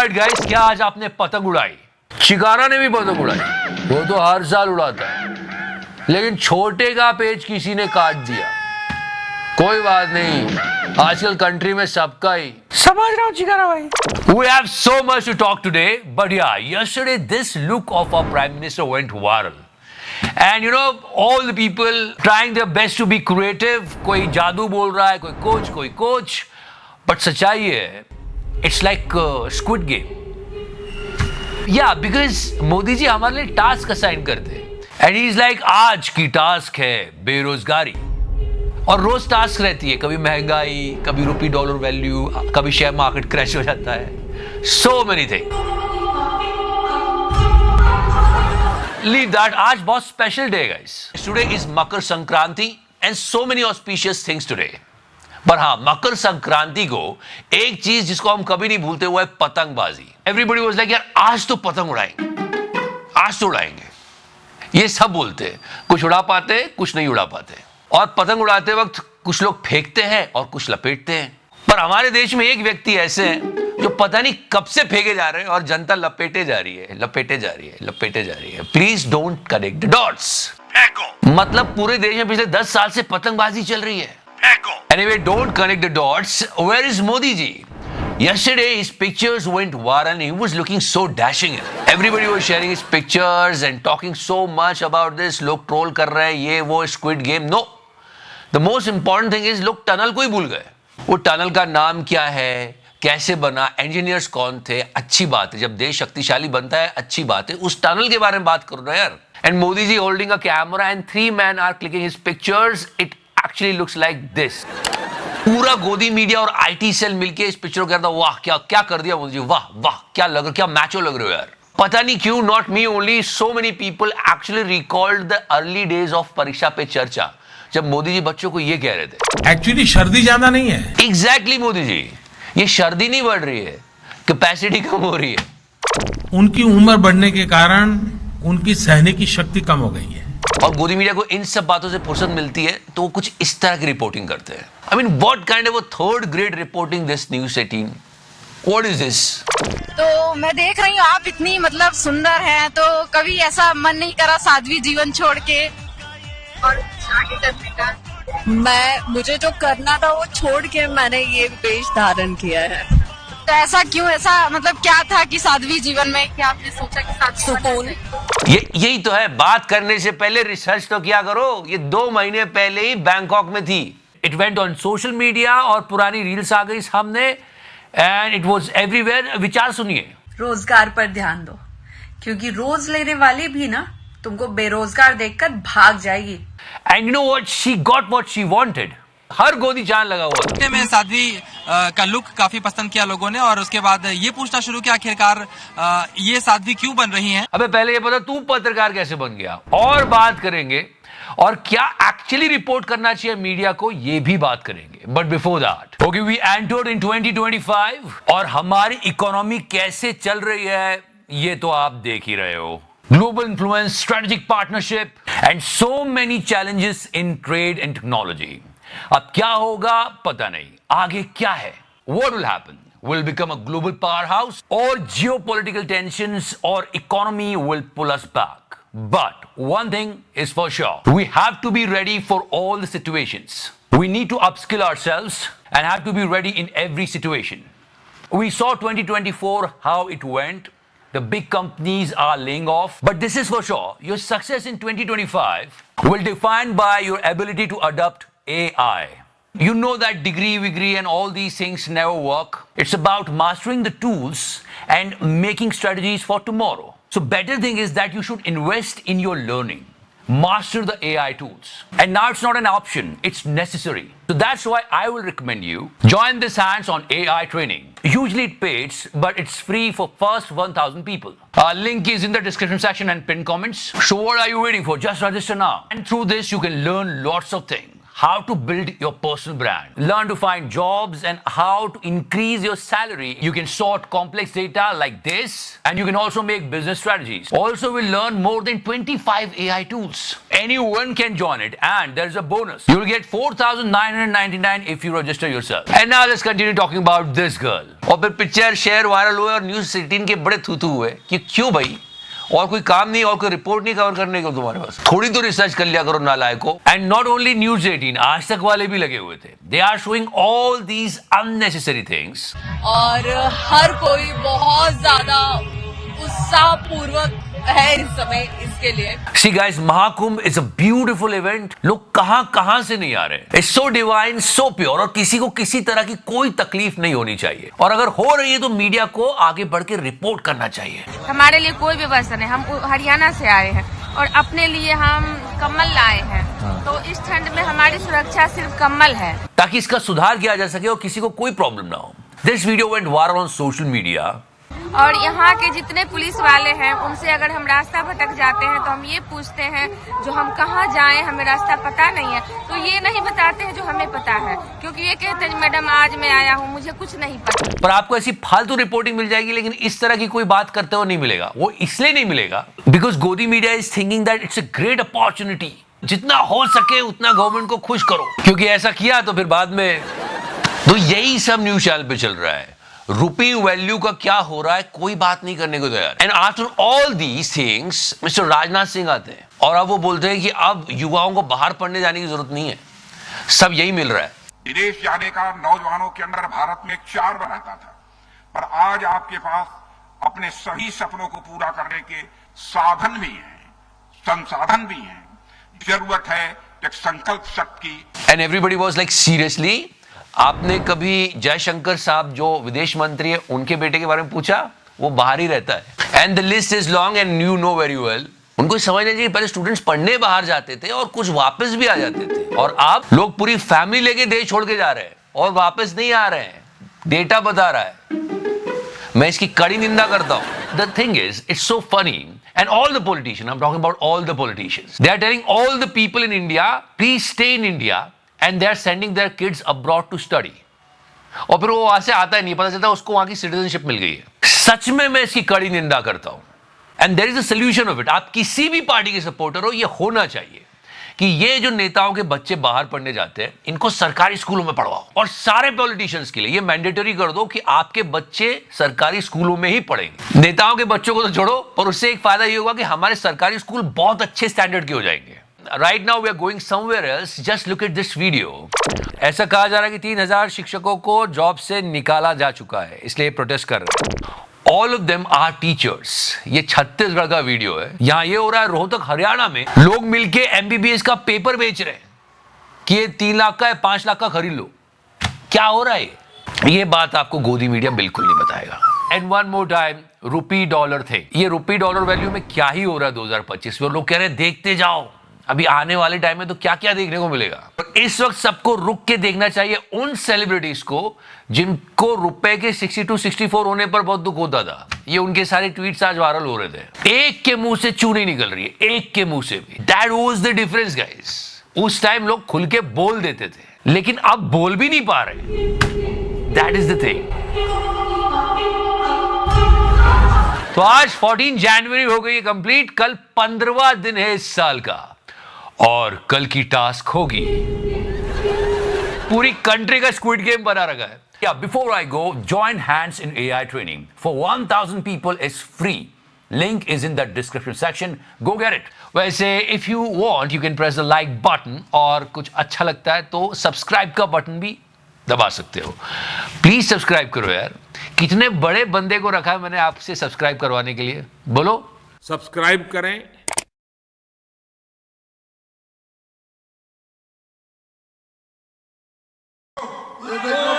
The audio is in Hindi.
ऑलराइट गाइस, क्या आज आपने पतंग उड़ाई? शिकारा ने भी पतंग उड़ाई, वो तो हर साल उड़ाता है, लेकिन छोटे का पेज किसी ने काट दिया। कोई बात नहीं, आजकल कंट्री में सबका ही। समझ रहा हूँ चिकारा भाई। We have so much to talk today, but yeah, yesterday this look of our Prime Minister went viral. And you know, all the people trying their best to be creative. कोई जादू बोल रहा है, कोई कोच, but सच्चाई है, it's like Squid Game. Yeah, because Modi ji हमारे लिए टास्क असाइन करते हैं, and he's like आज की टास्क है बेरोजगारी, और रोज टास्क रहती है, कभी महंगाई, कभी रुपी डॉलर वैल्यू, कभी शेयर मार्केट क्रैश हो जाता है, so many things. Leave that, आज बहुत special day guys. Today is Makar Sankranti and so many auspicious things today. पर हाँ, मकर संक्रांति को एक चीज जिसको हम कभी नहीं भूलते हुआ है पतंगबाजी। एवरीबॉडी वाज लाइक यार आज तो पतंग उड़ाएंगे, आज तो उड़ाएंगे, ये सब बोलते हैं। कुछ उड़ा पाते, कुछ नहीं उड़ा पाते। और पतंग उड़ाते वक्त कुछ लोग फेंकते हैं और कुछ लपेटते हैं। पर हमारे देश में एक व्यक्ति ऐसे हैं जो पता नहीं कब से फेंके जा रहे हैं और जनता लपेटे जा रही है। Please don't connect the dots. मतलब पूरे देश में पिछले 10 साल से पतंगबाजी चल रही है। Anyway, don't connect the dots. Where is Modi ji? Yesterday his pictures went viral. He was looking so dashing. Everybody was sharing his pictures and talking so much about this. लोग ट्रोल कर रहे हैं, ये वो Squid Game. No. The most important thing is लोग टनल को ही भूल गए। वो टनल का नाम क्या है, कैसे बना, इंजीनियर्स कौन थे, अच्छी बात है। जब देश शक्तिशाली बनता है अच्छी बात है, उस टनल के बारे में बात करो ना यार। And Modi ji holding a camera and 3 men are clicking his pictures. It actually looks like this. पूरा गोदी मीडिया और आईटी सेल मिलके इस पिक्चर को कहता, वाह क्या कर दिया मोदी जी, वाह क्या लग रहा, क्या मैचो लग रहे हो यार। पता नहीं क्यों, not me only, so many people actually recalled the early days of परीक्षा पे चर्चा, जब मोदी जी बच्चों को ये कह रहे थे। एक्चुअली सर्दी ज्यादा नहीं है। एग्जैक्टली मोदी जी, ये सर्दी नहीं बढ़ रही है, कैपेसिटी कम हो रही है। उनकी उम्र बढ़ने के कारण उनकी सहने की शक्ति कम हो गई है। और गोदी मीडिया को इन सब बातों से फुर्सत मिलती है तो वो कुछ इस तरह की रिपोर्टिंग करते हैं। I mean what kind of a third grade reporting this news 18? What is this? तो मैं देख रही हूँ आप इतनी मतलब सुंदर हैं, तो कभी ऐसा मन नहीं करा साध्वी जीवन छोड़ के और आगे करने का? मुझे जो करना था वो छोड़ के मैंने ये वेश धारण किया है। तो ऐसा क्यों, ऐसा मतलब क्या था कि साध्वी जीवन में क्या आपने सोचा कि सुकून? यही तो है, बात करने से पहले रिसर्च तो किया करो। ये 2 महीने पहले ही बैंकॉक में थी। It went on social media और पुरानी रील्स आ गई सामने एंड इट वाज एवरीवेयर। विचार सुनिए। रोजगार पर ध्यान दो, क्योंकि रोज लेने वाली भी ना तुमको बेरोजगार देखकर भाग जाएगी। And you know what, she got what she wanted. हर गोदी चांद लगा हुआ था। में साध्वी का लुक काफी पसंद किया लोगों ने, और उसके बाद ये पूछना शुरू किया आखिरकार ये साध्वी क्यों बन रही हैं? अबे पहले ये पता तू पत्रकार कैसे बन गया, और बात करेंगे और क्या एक्चुअली रिपोर्ट करना चाहिए मीडिया को, ये भी बात करेंगे। But before that, okay, we entered in 2025 और हमारी इकोनॉमी कैसे चल रही है ये तो आप देख ही रहे हो। Global influence, strategic partnership and so many challenges in trade and technology. अब क्या होगा पता नहीं, आगे क्या है, what will happen? Will become a global powerhouse or geopolitical tensions or economy will pull us back? But one thing is for sure, we have to be ready for all the situations. We need to upskill ourselves and have to be ready in every situation. We saw 2024 how it went. The big companies are laying off, but this is for sure, your success in 2025 will be defined by your ability to adopt AI. You know that degree and all these things never work. It's about mastering the tools and making strategies for tomorrow. So better thing is that you should invest in your learning. Master the AI tools. And now it's not an option, it's necessary. So that's why I will recommend you join this hands-on AI training. Usually it pays, but it's free for first 1,000 people. Our link is in the description section and pinned comments. So what are you waiting for? Just register now. And through this you can learn lots of things. how to build your personal brand. Learn to find jobs and how to increase your salary. You can sort complex data like this, and you can also make business strategies. Also, we'll learn more than 25 AI tools. Anyone can join it, and there's a bonus. You'll get 4,999 if you register yourself. And now let's continue talking about this girl. और फिर पिक्चर शेयर वायरल हुए और न्यूज़ 18 के बड़े थू हुए कि क्यों भाई, और कोई काम नहीं और कोई रिपोर्ट नहीं कवर करने को तुम्हारे पास, थोड़ी तो रिसर्च कर लिया करो नालायको। And not only news 18, Aaj Tak वाले भी लगे हुए थे। They are showing all these unnecessary things, और हर कोई बहुत ज्यादा उत्साहपूर्वक है इस समय इसके लिए। See guys, Mahakumbh is a beautiful event. लोग कहां से नहीं आ रहे हैं। It's so divine, so pure, और किसी को किसी तरह की कोई तकलीफ नहीं होनी चाहिए। और अगर हो रही है तो मीडिया को आगे बढ़ के रिपोर्ट करना चाहिए। हमारे लिए कोई व्यवस्था नहीं। हम हरियाणा से आए हैं और अपने लिए हम कम्बल लाए हैं। तो इस ठंड में हमारी सुरक्षा सिर्फ कम्बल है, ताकि इसका सुधार किया जा सके और किसी को कोई प्रॉब्लम ना हो। This video went viral on social media. और यहाँ के जितने पुलिस वाले हैं उनसे अगर हम रास्ता भटक जाते हैं तो हम ये पूछते हैं जो हम कहाँ जाएं, हमें रास्ता पता नहीं है, तो ये नहीं बताते हैं जो हमें पता है, क्योंकि ये कहते हैं मैडम आज मैं आया हूँ, मुझे कुछ नहीं पता। पर आपको ऐसी फालतू रिपोर्टिंग मिल जाएगी, लेकिन इस तरह की कोई बात करते हुए नहीं मिलेगा। वो इसलिए नहीं मिलेगा बिकॉज गोदी media is thinking that it's a great opportunity. जितना हो सके उतना गवर्नमेंट को खुश करो, क्योंकि ऐसा किया तो फिर बाद में तो यही सब न्यूज चैनल पे चल रहा है। रुपी वैल्यू का क्या हो रहा है कोई बात नहीं करने को तैयार। And after all these things mister Rajnath Singh आते हैं और अब वो बोलते हैं कि अब युवाओं को बाहर पढ़ने जाने की जरूरत नहीं है, सब यही मिल रहा है। विदेश जाने का नौजवानों के अंदर भारत में एक चार्ज रहता था, पर आज आपके पास अपने सभी सपनों को पूरा करने के साधन भी हैं, संसाधन भी हैं। जरूरत है एक संकल्प शक्ति की। And everybody was like seriously, आपने कभी जयशंकर साहब जो विदेश मंत्री है उनके बेटे के बारे में पूछा? वो बाहर ही रहता है। And the list is long and you know very well. उनको समझना चाहिए पहले स्टूडेंट्स पढ़ने बाहर जाते थे और कुछ वापस भी आ जाते थे, और आप लोग पूरी फैमिली लेके देश छोड़ के जा रहे हैं और वापस नहीं आ रहे हैं। डेटा बता रहा है। मैं इसकी कड़ी निंदा करता हूं। The thing is it's so funny, and all the politicians, I'm talking about all the politicians, they are telling all the people in India please stay in India, and they are sending their kids abroad to study. और फिर वो वहां से आता ही नहीं, पता चलता उसको वहां की सिटीजनशिप मिल गई है। सच में मैं इसकी कड़ी निंदा करता हूं। And there is a solution of it. आप किसी भी पार्टी के सपोर्टर हो, ये होना चाहिए कि ये जो नेताओं के बच्चे बाहर पढ़ने जाते हैं इनको सरकारी स्कूलों में पढ़वाओ, और सारे पॉलिटिशियंस के लिए ये मैंडेटरी कर दो कि आपके बच्चे सरकारी स्कूलों में ही पढ़ेंगे। नेताओं के बच्चों को तो छोड़ो, पर उससे एक फायदा ये होगा कि हमारे सरकारी स्कूल बहुत अच्छे स्टैंडर्ड के हो जाएंगे। Right now we are going somewhere else, just look at this video. ऐसा कहा जा रहा है कि 3,000 शिक्षकों को जॉब से निकाला जा चुका है, इसलिए प्रोटेस्ट कर रहे हैं। All of them are teachers. ये छत्तीसगढ़ का वीडियो है। यहां ये हो रहा है रोहतक हरियाणा में, लोग मिलके MBBS का पेपर बेच रहे हैं कि ये 3 लाख का है, 5 लाख का खरीद लो। क्या हो रहा है ये बात आपको गोदी मीडिया बिल्कुल नहीं बताएगा। And one more time, rupee dollar थे। ये रुपी डॉलर वैल्यू में क्या ही हो रहा है 2025 में। लोग कह रहे हैं देखते जाओ, अभी आने वाले टाइम में तो क्या क्या देखने को मिलेगा। इस वक्त सबको रुक के देखना चाहिए उन सेलिब्रिटीज को जिनको रुपए के 62, 64 होने पर बहुत दुख होता था। ये उनके सारे ट्वीट्स आज वायरल हो रहे थे। एक के मुंह से चू नहीं निकल रही है, एक के मुंह से भी। That was the difference guys. उस टाइम लोग खुल के बोल देते थे, लेकिन अब बोल भी नहीं पा रहे। That is the thing. तो आज 14 जनवरी हो गई है कंप्लीट। कल 15वां दिन है इस साल का, और कल की टास्क होगी पूरी कंट्री का स्क्विड गेम बना रखा है। Yeah, before I go, join hands in AI training for 1,000 people is free. Link is in the description section. Go get it. वैसे if you want, you can press the like button, और कुछ अच्छा लगता है तो सब्सक्राइब का बटन भी दबा सकते हो। प्लीज सब्सक्राइब करो यार। कितने बड़े बंदे को रखा है मैंने आपसे सब्सक्राइब करवाने के लिए, बोलो। सब्सक्राइब करें, ये देखो